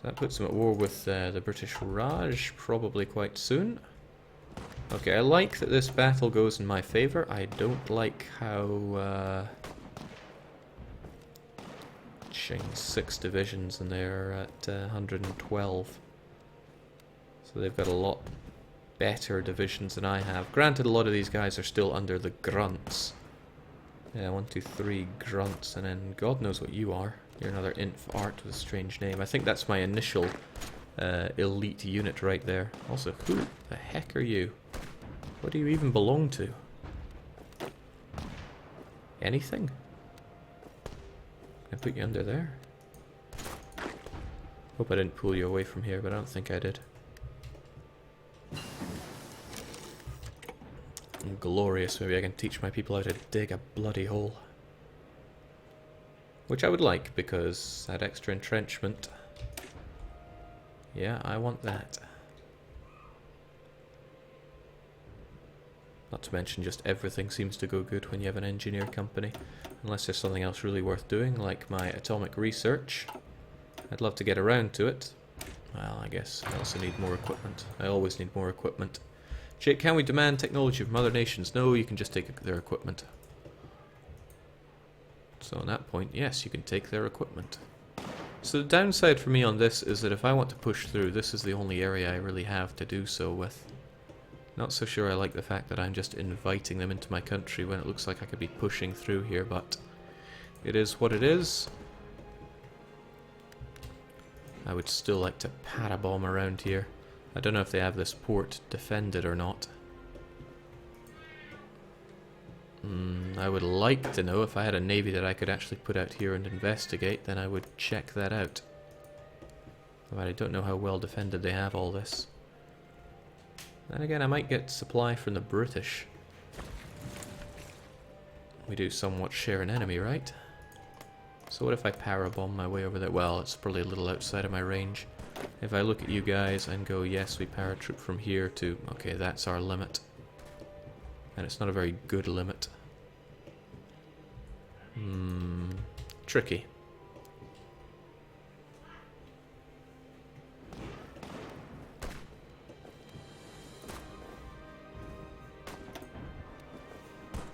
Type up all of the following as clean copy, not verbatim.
That puts them at war with the British Raj probably quite soon. Okay, I like that this battle goes in my favour. I don't like how... Qing's 6 divisions and they're at 112. So they've got a lot better divisions than I have. Granted, a lot of these guys are still under the grunts. Yeah, 1, 2, 3 grunts, and then God knows what you are. You're another inf art with a strange name. I think that's my initial elite unit right there. Also, who the heck are you? What do you even belong to? Anything? Can I put you under there? Hope I didn't pull you away from here, but I don't think I did. Glorious. Maybe I can teach my people how to dig a bloody hole. Which I would like, because that extra entrenchment... Yeah, I want that. Not to mention just everything seems to go good when you have an engineer company. Unless there's something else really worth doing, like my atomic research. I'd love to get around to it. Well, I guess I also need more equipment. I always need more equipment. Jake, can we demand technology from other nations? No, you can just take their equipment. So on that point, yes, you can take their equipment. So the downside for me on this is that if I want to push through, this is the only area I really have to do so with. Not so sure I like the fact that I'm just inviting them into my country when it looks like I could be pushing through here, but it is what it is. I would still like to parabomb around here. I don't know if they have this port defended or not. I would like to know if I had a navy that I could actually put out here and investigate, then I would check that out. But I don't know how well defended they have all this. Then again, I might get supply from the British. We do somewhat share an enemy, right? So what if I parabomb my way over there? Well, it's probably a little outside of my range. If I look at you guys and go, yes, we paratroop from here to... Okay, that's our limit. And it's not a very good limit. Tricky.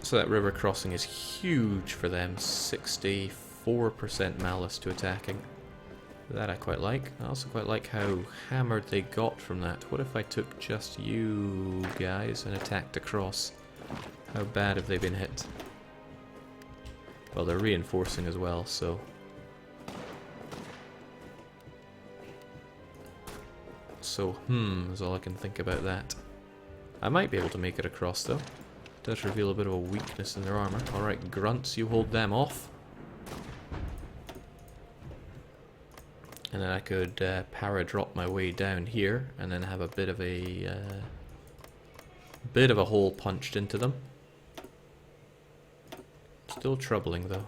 So that river crossing is huge for them. 64% malice to attacking. That I quite like. I also quite like how hammered they got from that. What if I took just you guys and attacked across? How bad have they been hit? Well, they're reinforcing as well, so... is all I can think about that. I might be able to make it across, though. It does reveal a bit of a weakness in their armor. Alright, grunts, you hold them off. And then I could para-drop my way down here, and then have a bit of a hole punched into them. Still troubling, though.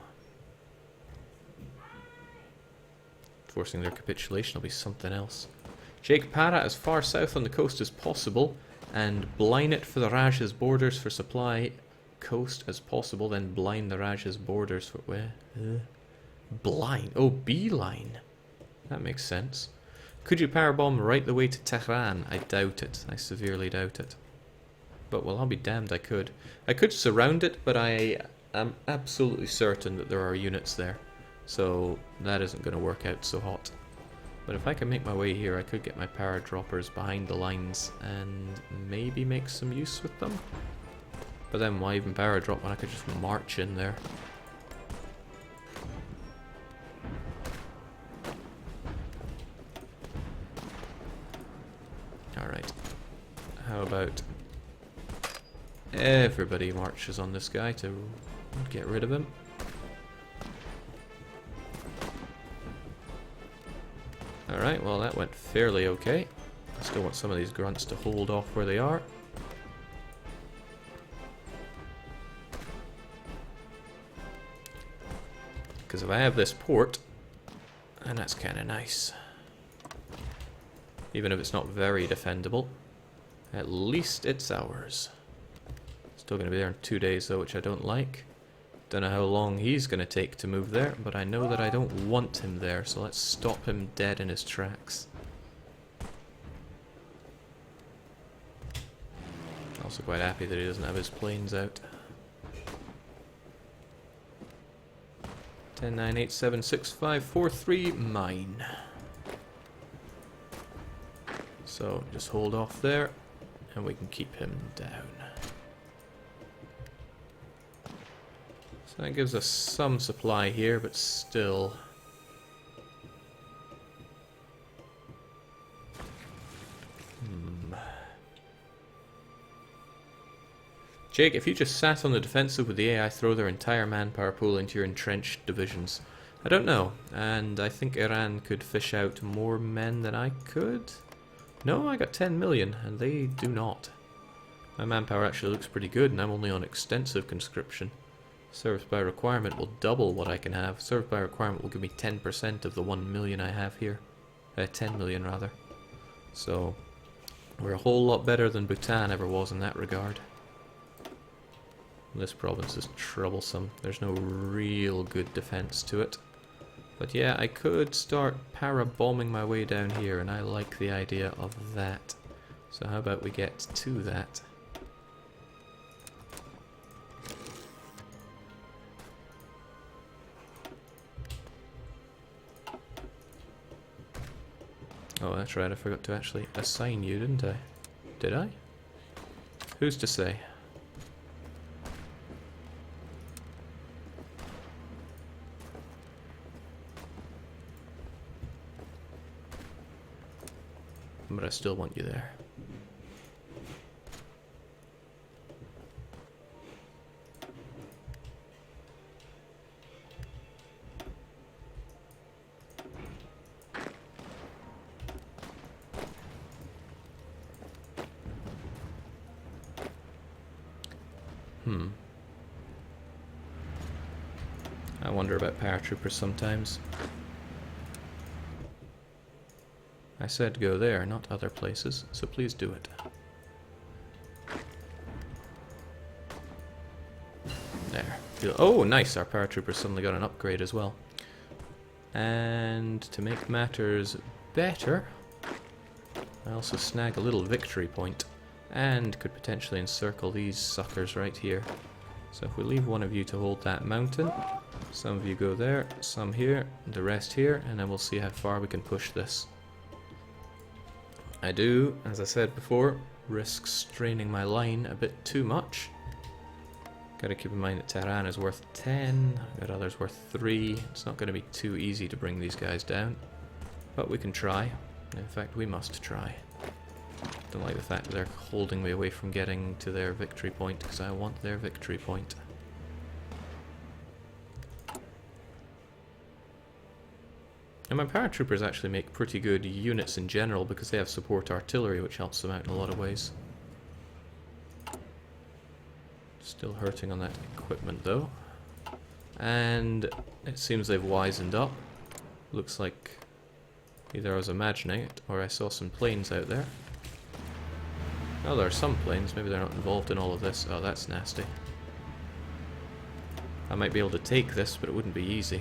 Forcing their capitulation will be something else. Jake, para as far south on the coast as possible, and blind it for the Raj's borders for supply coast as possible, then blind the Raj's borders for where? Blind? Oh, beeline. That makes sense. Could you parabomb right the way to Tehran? I doubt it. I severely doubt it. But, well, I'll be damned I could. I could surround it, but I am absolutely certain that there are units there. So, that isn't going to work out so hot. But if I can make my way here, I could get my para-droppers behind the lines and maybe make some use with them. But then why even para-drop when I could just march in there? Alright. How about everybody marches on this guy to get rid of him? Alright, well that went fairly okay. I still want some of these grunts to hold off where they are. Because if I have this port, and that's kind of nice. Even if it's not very defendable, at least it's ours. Still going to be there in 2 days though, which I don't like. Don't know how long he's going to take to move there, but I know that I don't want him there, so let's stop him dead in his tracks. Also quite happy that he doesn't have his planes out. 10, 9, 8, 7, 6, 5, 4, 3, mine. So just hold off there, and we can keep him down. So that gives us some supply here, but still. Jake, if you just sat on the defensive with the AI throw their entire manpower pool into your entrenched divisions? I don't know, and I think Iran could fish out more men than I could. No, I got 10 million, and they do not. My manpower actually looks pretty good, and I'm only on extensive conscription. Service by requirement will double what I can have. Service by requirement will give me 10% of the 1 million I have here. 10 million rather. So, we're a whole lot better than Bhutan ever was in that regard. This province is troublesome. There's no real good defense to it. But yeah, I could start para-bombing my way down here, and I like the idea of that. So how about we get to that? Oh, that's right, I forgot to actually assign you, didn't I? Did I? Who's to say? But I still want you there. I wonder about paratroopers sometimes. I said go there, not other places, so please do it. There. Oh, nice! Our paratroopers suddenly got an upgrade as well. And to make matters better, I also snag a little victory point, and could potentially encircle these suckers right here. So if we leave one of you to hold that mountain, some of you go there, some here, the rest here, and then we'll see how far we can push this. I do, as I said before, risk straining my line a bit too much. Gotta keep in mind that Tehran is worth 10, I've got others worth 3. It's not going to be too easy to bring these guys down, but we can try. In fact, we must try. Don't like the fact that they're holding me away from getting to their victory point, because I want their victory point. And my paratroopers actually make pretty good units in general because they have support artillery, which helps them out in a lot of ways. Still hurting on that equipment though. And it seems they've wisened up. Looks like either I was imagining it or I saw some planes out there. Oh, there are some planes. Maybe they're not involved in all of this. Oh, that's nasty. I might be able to take this, but it wouldn't be easy.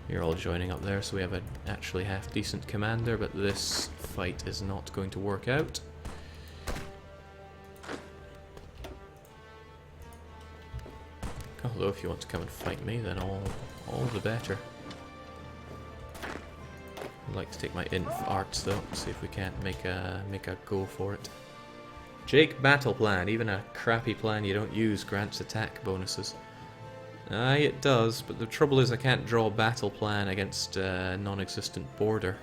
You're all joining up there, so we have an actually half-decent commander, but this fight is not going to work out. Although if you want to come and fight me, then all the better. I'd like to take my inf arts though, see if we can't make a go for it. Jake, battle plan. Even a crappy plan you don't use grants attack bonuses. Aye, it does, but the trouble is I can't draw a battle plan against a non-existent border.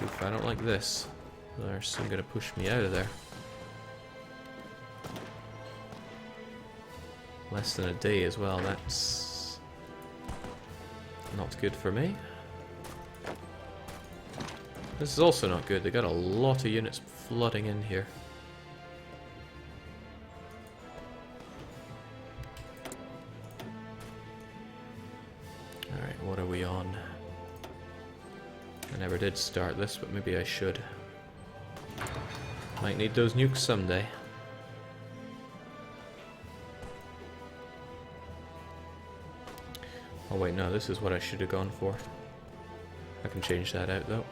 Oof, I don't like this. They're soon going to push me out of there. Less than a day as well, that's not good for me. This is also not good, they got a lot of units flooding in here. Alright, what are we on? I never did start this, but maybe I should. Might need those nukes someday. Oh wait, no, this is what I should have gone for. I can change that out though.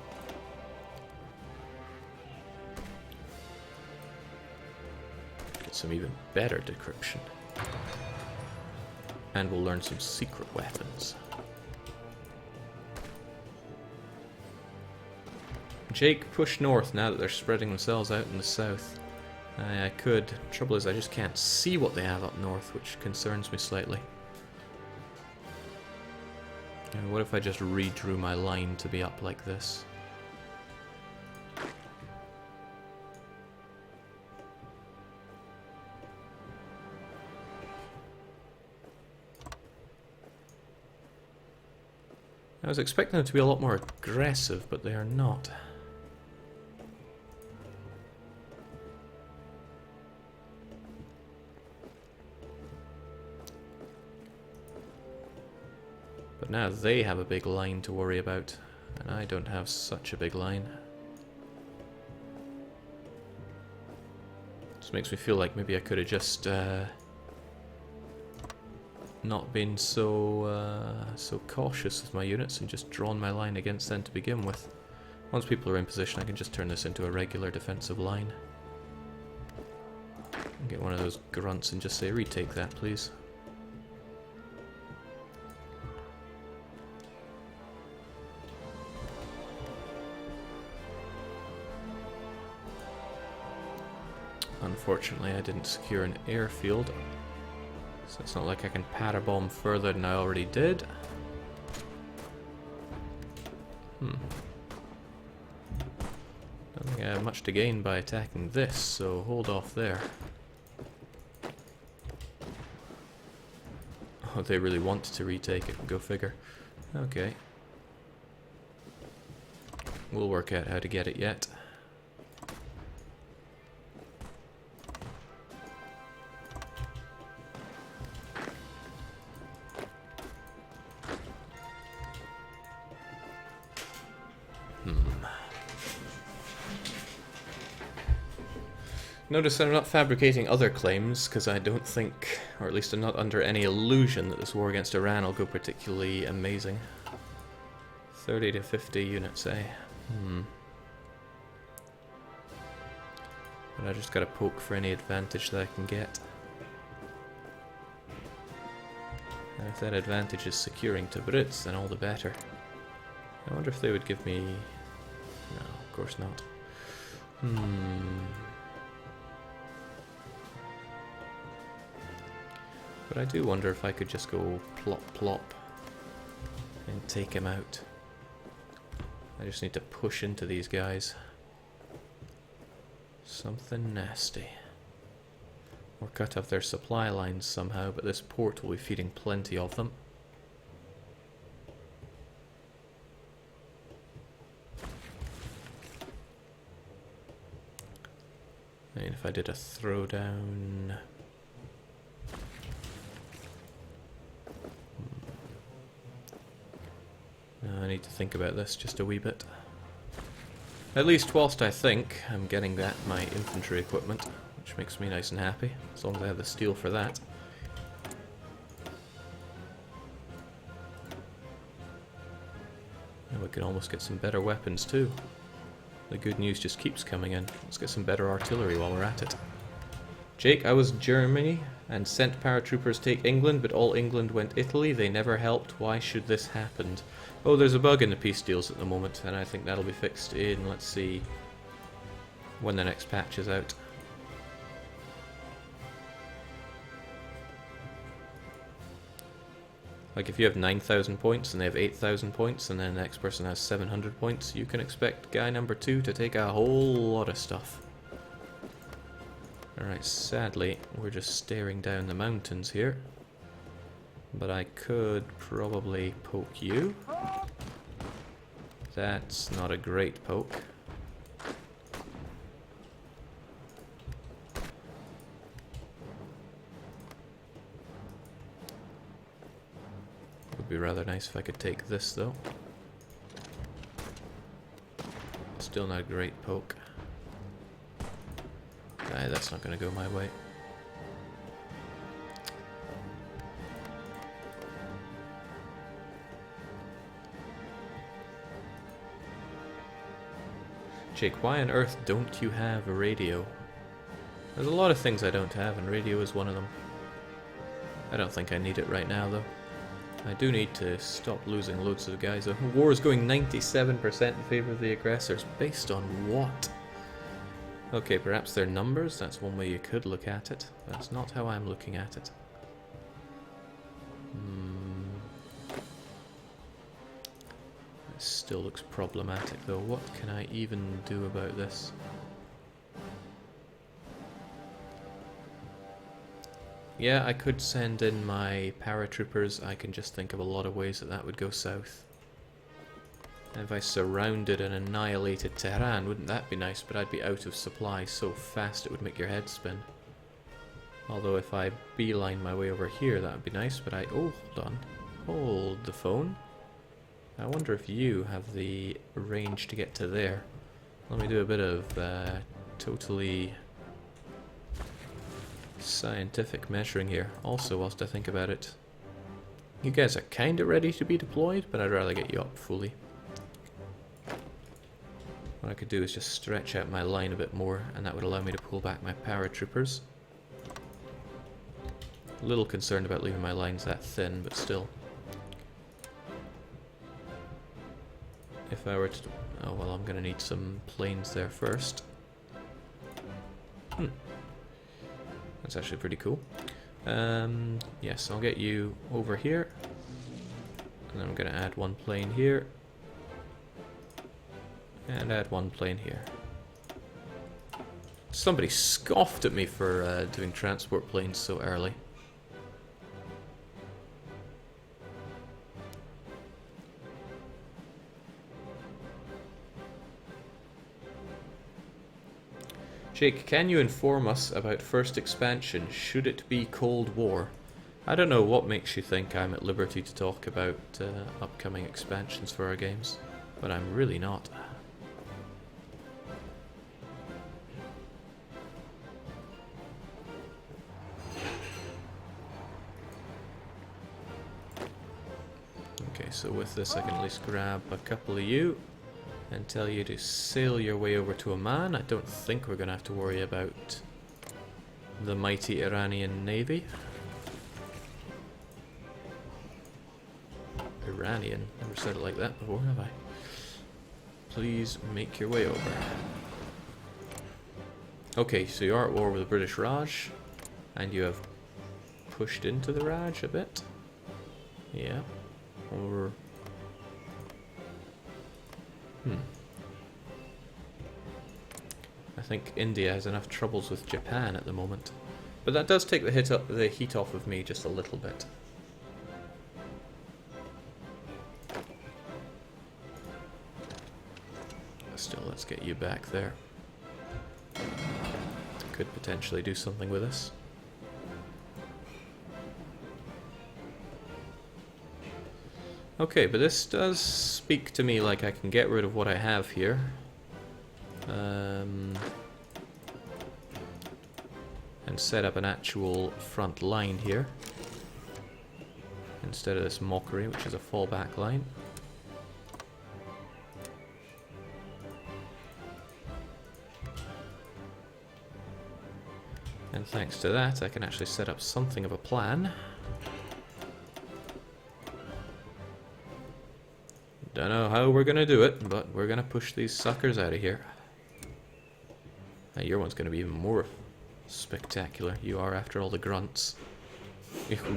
Get some even better decryption. And we'll learn some secret weapons. Jake, push north now that they're spreading themselves out in the south. I could. Trouble is I just can't see what they have up north, which concerns me slightly. And what if I just redrew my line to be up like this? I was expecting them to be a lot more aggressive, but they are not. But now they have a big line to worry about, and I don't have such a big line. This makes me feel like maybe I could have just not been so cautious with my units and just drawn my line against them to begin with. Once people are in position, I can just turn this into a regular defensive line. Get one of those grunts and just say, retake that, please. Unfortunately, I didn't secure an airfield, so it's not like I can parabomb further than I already did. Don't think I have much to gain by attacking this, so hold off there. Oh, they really want to retake it, go figure. Okay. We'll work out how to get it yet. Notice I'm not fabricating other claims, because I don't think, or at least I'm not under any illusion that this war against Iran will go particularly amazing. 30 to 50 units, eh? But I just gotta poke for any advantage that I can get. And if that advantage is securing to Brits, then all the better. I wonder if they would give me... No, of course not. But I do wonder if I could just go plop plop and take him out. I just need to push into these guys. Something nasty. Or cut off their supply lines somehow, but this port will be feeding plenty of them. I mean, if I did a throwdown... I need to think about this just a wee bit. At least whilst I think, I'm getting that my infantry equipment, which makes me nice and happy, as long as I have the steel for that. And we can almost get some better weapons too. The good news just keeps coming in. Let's get some better artillery while we're at it. Jake, I was Germany and sent paratroopers take England, but all England went Italy. They never helped. Why should this happen? Oh, there's a bug in the peace deals at the moment, and I think that'll be fixed in, let's see, when the next patch is out. Like if you have 9,000 points and they have 8,000 points and then the next person has 700 points, you can expect guy number 2 to take a whole lot of stuff. Alright, sadly, we're just staring down the mountains here. But I could probably poke you. That's not a great poke. Would be rather nice if I could take this though. Still not a great poke. Aye, that's not going to go my way. Jake, why on earth don't you have a radio? There's a lot of things I don't have, and radio is one of them. I don't think I need it right now, though. I do need to stop losing loads of guys. The war is going 97% in favour of the aggressors. Based on what? Okay, perhaps their numbers? That's one way you could look at it. That's not how I'm looking at it. This still looks problematic, though. What can I even do about this? Yeah, I could send in my paratroopers. I can just think of a lot of ways that that would go south. If I surrounded and annihilated Tehran, wouldn't that be nice? But I'd be out of supply so fast it would make your head spin. Although if I beeline my way over here, that would be nice. But oh, hold on. Hold the phone. I wonder if you have the range to get to there. Let me do a bit of totally scientific measuring here. Also, whilst I think about it, you guys are kind of ready to be deployed, but I'd rather get you up fully. What I could do is just stretch out my line a bit more, and that would allow me to pull back my paratroopers. A little concerned about leaving my lines that thin, but still. If I were to... oh well, I'm going to need some planes there first. That's actually pretty cool. Yes, I'll get you over here. And then I'm going to add one plane here. And add one plane here. Somebody scoffed at me for doing transport planes so early. Jake, can you inform us about first expansion? Should it be Cold War? I don't know what makes you think I'm at liberty to talk about upcoming expansions for our games, but I'm really not. Okay, so with this I can at least grab a couple of you and tell you to sail your way over to Oman. I don't think we're going to have to worry about the mighty Iranian navy. Iranian? Never said it like that before, have I? Please make your way over. Okay, so you are at war with the British Raj, and you have pushed into the Raj a bit. Yeah. Or... I think India has enough troubles with Japan at the moment. But that does take the heat off of me just a little bit. Still, let's get you back there. Could potentially do something with this. Okay, but this does speak to me like I can get rid of what I have here. And set up an actual front line here. Instead of this mockery, which is a fallback line. And thanks to that, I can actually set up something of a plan. Don't know how we're gonna do it, but we're gonna push these suckers out of here. Now your one's gonna be even more spectacular. You are, after all, the grunts.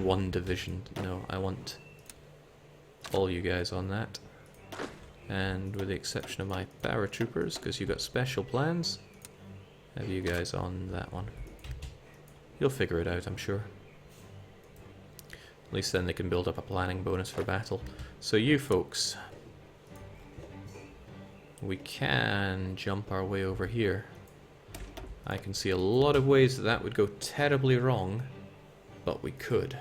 One division. No, I want all you guys on that. And with the exception of my paratroopers, because you got special plans, have you guys on that one. You'll figure it out, I'm sure. At least then they can build up a planning bonus for battle. So you folks, we can jump our way over here. I can see a lot of ways that that would go terribly wrong, but we could.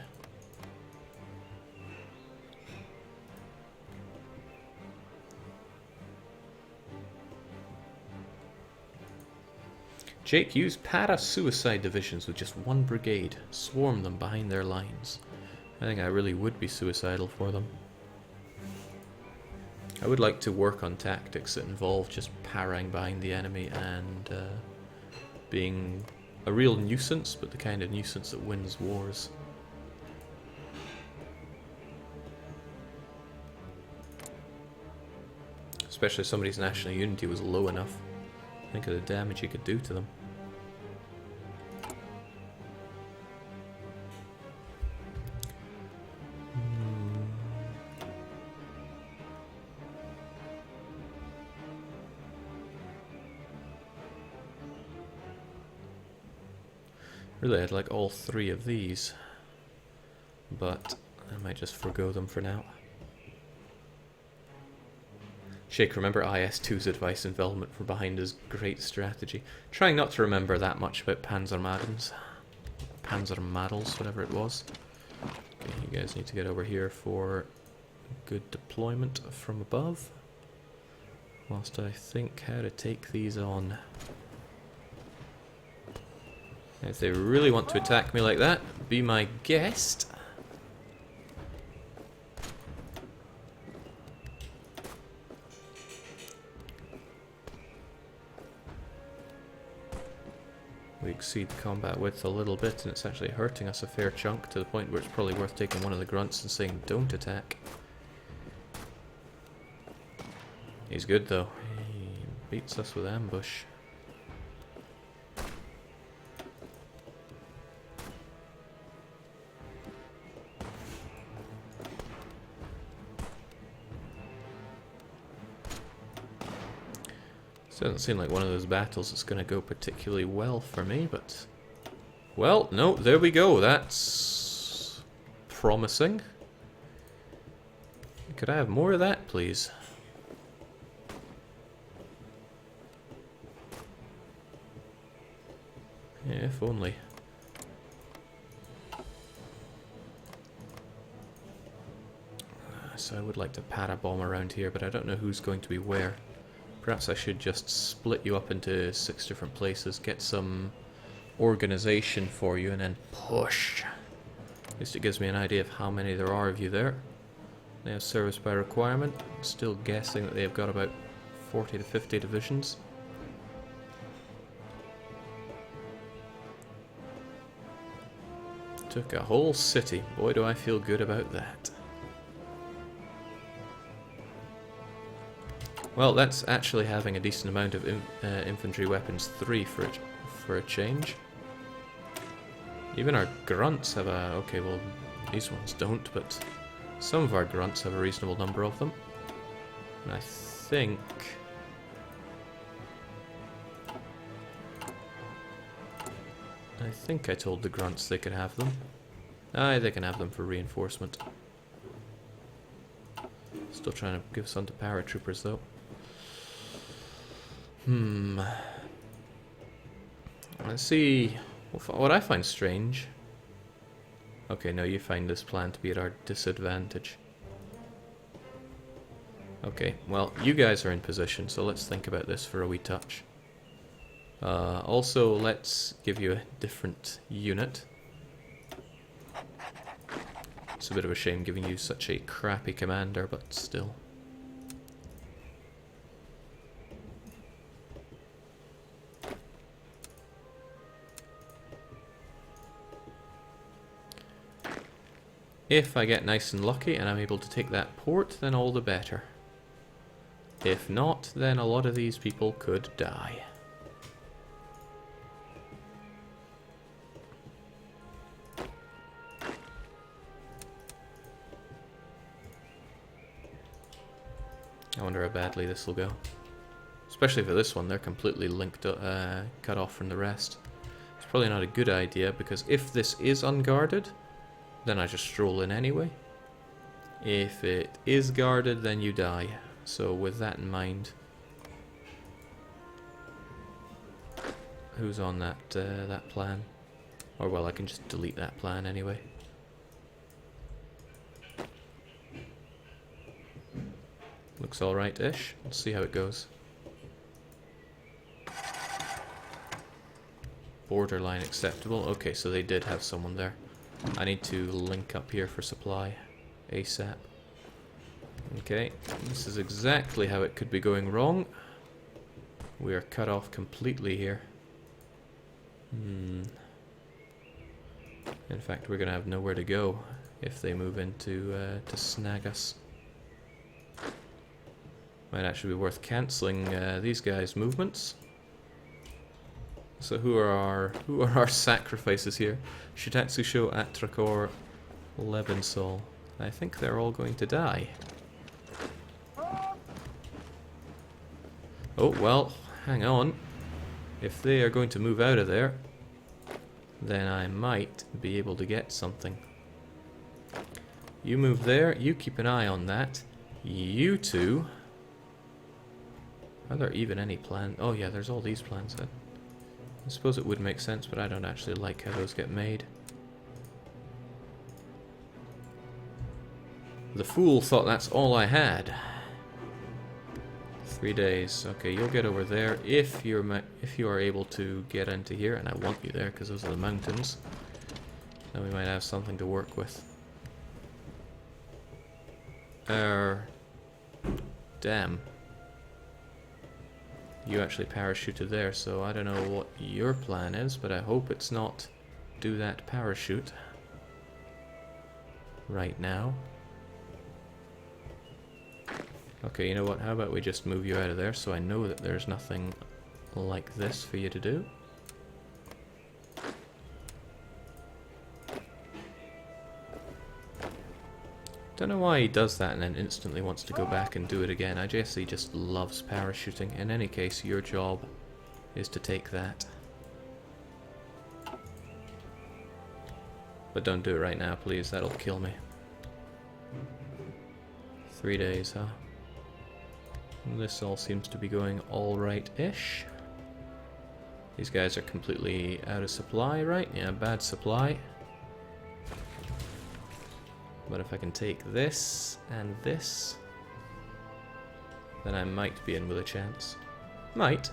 Jake, use para-suicide divisions with just one brigade. Swarm them behind their lines. I think I really would be suicidal for them. I would like to work on tactics that involve just parrying behind the enemy and being a real nuisance, but the kind of nuisance that wins wars. Especially if somebody's national unity was low enough. Think of the damage you could do to them. Really, I'd like all three of these, but I might just forgo them for now. Shake, remember IS-2's advice and Velvet for behind his great strategy. Trying not to remember that much about Panzer Madels, whatever it was. Okay, you guys need to get over here for good deployment from above. Whilst I think how to take these on. If they really want to attack me like that, be my guest. We exceed the combat width a little bit, and it's actually hurting us a fair chunk, to the point where it's probably worth taking one of the grunts and saying, don't attack. He's good though. He beats us with ambush. This doesn't seem like one of those battles that's going to go particularly well for me, but... Well, no, there we go. That's... promising. Could I have more of that, please? Yeah, if only. So I would like to para-bomb around here, but I don't know who's going to be where. Perhaps I should just split you up into 6 different places, get some organization for you, and then push. At least it gives me an idea of how many there are of you there. They have service by requirement. Still guessing that they've got about 40 to 50 divisions. Took a whole city. Boy, do I feel good about that. Well, that's actually having a decent amount of infantry weapons 3 for a change. Even our grunts have a... okay, well, these ones don't, but some of our grunts have a reasonable number of them. And I think... I told the grunts they could have them. Aye, they can have them for reinforcement. Still trying to give some to paratroopers, though. Let's see what I find strange. Okay, no, you find this plan to be at our disadvantage. Okay, well, you guys are in position, so let's think about this for a wee touch. Also, let's give you a different unit. It's a bit of a shame giving you such a crappy commander, but still. If I get nice and lucky and I'm able to take that port, then all the better. If not, then a lot of these people could die. I wonder how badly this will go. Especially for this one, they're completely linked, cut off from the rest. It's probably not a good idea, because if this is unguarded, then I just stroll in anyway. If it is guarded, then you die. So with that in mind... Who's on that that plan? Or well, I can just delete that plan anyway. Looks alright-ish. Let's see how it goes. borderline acceptable. Okay, so they did have someone there. I need to link up here for supply ASAP. Okay, this is exactly how it could be going wrong. We are cut off completely here. In fact, we're going to have nowhere to go if they move in to snag us. Might actually be worth cancelling these guys' movements. So who are our sacrifices here? Shitatsusho, Atrakor, Lebensol. I think they're all going to die. Oh, well, hang on. If they are going to move out of there, then I might be able to get something. You move there, you keep an eye on that. You two... Are there even any plans? Oh yeah, there's all these plans then. I suppose it would make sense, but I don't actually like how those get made. The fool thought that's all I had. 3 days. Okay, you'll get over there if you are able to get into here, and I want you there because those are the mountains. Then we might have something to work with. Damn. You actually parachuted there, so I don't know what your plan is, but I hope it's not do that parachute right now. Okay, you know what, how about we just move you out of there so I know that there's nothing like this for you to do. Don't know why he does that and then instantly wants to go back and do it again. I guess he just loves parachuting. In any case, your job is to take that. But don't do it right now, please. That'll kill me. 3 days, huh? This all seems to be going alright-ish. These guys are completely out of supply, right? Yeah, bad supply. But if I can take this and this, then I might be in with a chance. Might.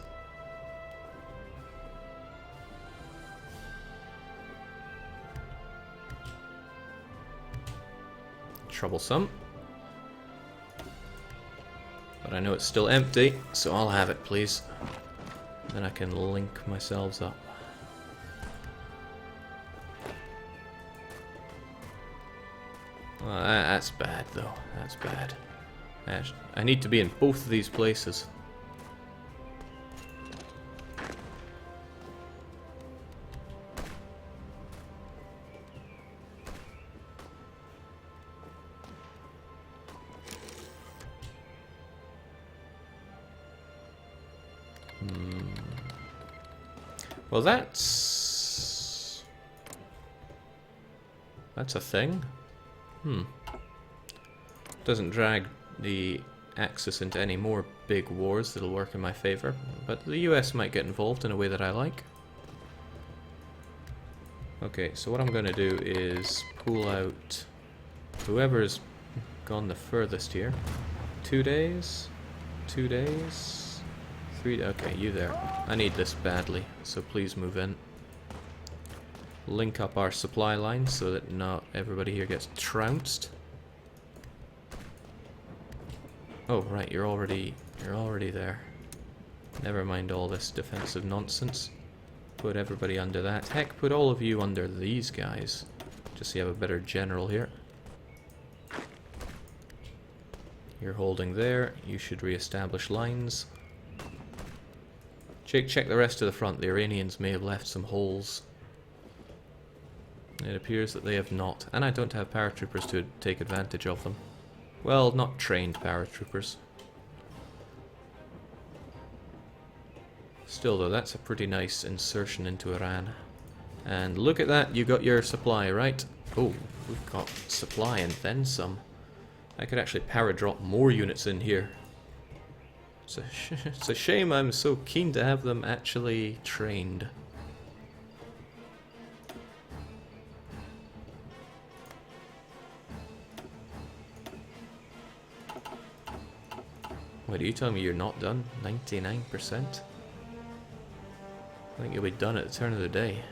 Troublesome. But I know it's still empty, so I'll have it, please. Then I can link myself up. That's bad, though. That's bad. I need to be in both of these places. Well, that's a thing. Doesn't drag the Axis into any more big wars that'll work in my favor, but the US might get involved in a way that I like. Okay, so what I'm going to do is pull out whoever's gone the furthest here. 2 days? 2 days? 3... Okay, you there. I need this badly, so please move in. Link up our supply lines so that not everybody here gets trounced. Oh, right, you're already there. Never mind all this defensive nonsense. Put everybody under that. Heck, put all of you under these guys. Just so you have a better general here. You're holding there. You should re-establish lines. Check the rest of the front. The Iranians may have left some holes. It appears that they have not. And I don't have paratroopers to take advantage of them. Well, not trained paratroopers. Still though, that's a pretty nice insertion into Iran. And look at that, you got your supply, right? Oh, we've got supply and then some. I could actually para-drop more units in here. It's a shame I'm so keen to have them actually trained. Wait, are you telling me you're not done? 99%? think you'll be done at the turn of the day.